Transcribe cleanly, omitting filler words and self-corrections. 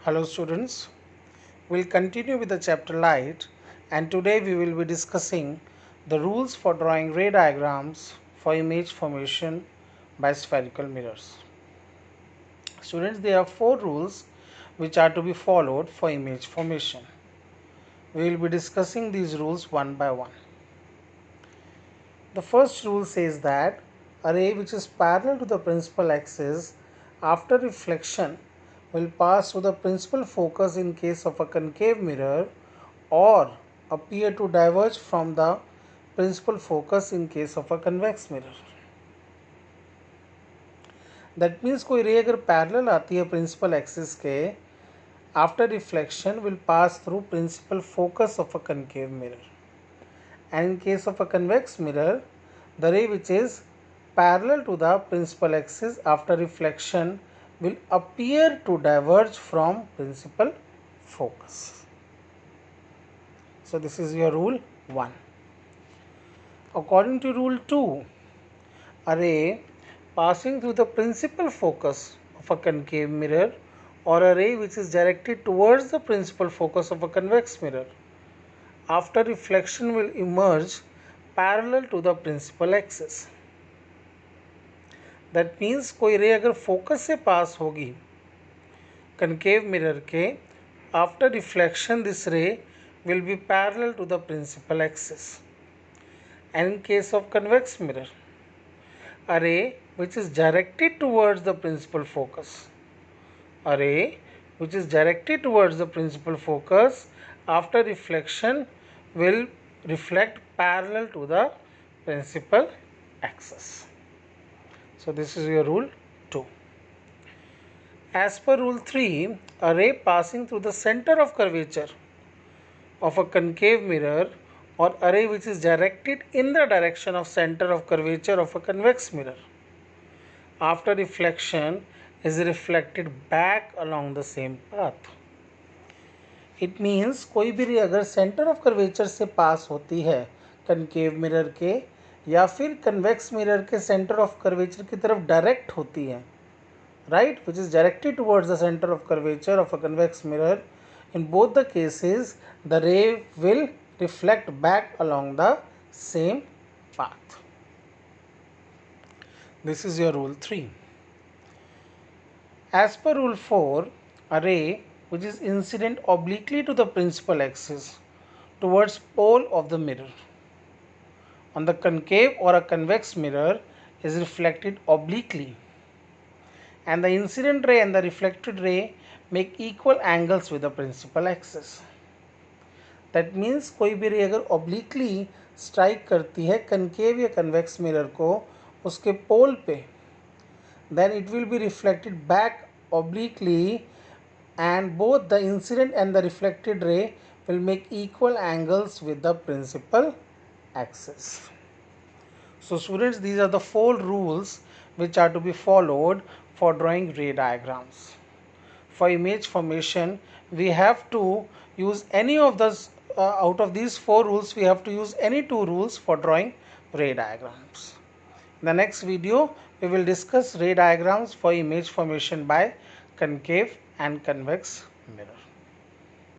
Hello students, we'll continue with the chapter Light, and today we will be discussing the rules for drawing ray diagrams for image formation by spherical mirrors. Students, there are 4 rules which are to be followed for image formation. We will be discussing these rules one by one. The first rule says that a ray which is parallel to the principal axis after reflection will pass through the principal focus in case of a concave mirror or appear to diverge from the principal focus in case of a convex mirror. That means कोई रे अगर parallel आती है principal axis के after reflection will pass through principal focus of a concave mirror, and in case of a convex mirror the ray which is parallel to the principal axis after reflection will appear to diverge from principal focus. So this is your rule 1. According to rule 2, a ray passing through the principal focus of a concave mirror or a ray which is directed towards the principal focus of a convex mirror after reflection will emerge parallel to the principal axis. That means कोई रे अगर focus से पास होगी concave mirror के after reflection this ray will be parallel to the principal axis, and in case of convex mirror a ray which is directed towards the principal focus after reflection will reflect parallel to the principal axis. So this is your rule 2. As per rule 3, a ray passing through the center of curvature of a concave mirror or a ray which is directed in the direction of center of curvature of a convex mirror after reflection is reflected back along the same path. It means कोई भी रे अगर centre of curvature से पास होती है concave mirror के या फिर कन्वेक्स मिरर के सेंटर ऑफ कर्वेचर की तरफ डायरेक्ट होती है, right, which is directed towards the center of curvature of a convex mirror, in both the cases the ray will reflect back along the same path. This is your rule 3. As per rule 4, a ray which is incident obliquely to the principal axis towards pole of the mirror on the concave or a convex mirror is reflected obliquely, and the incident ray and the reflected ray make equal angles with the principal axis. That means कोई भी रे अगर obliquely strike करती है concave या convex mirror को उसके pole पे, then it will be reflected back obliquely, and both the incident and the reflected ray will make equal angles with the principal axis. So students, these are the 4 rules which are to be followed for drawing ray diagrams. For image formation, we have to use any of those out of these 4 rules. We have to use any 2 rules for drawing ray diagrams. In the next video, we will discuss ray diagrams for image formation by concave and convex mirror.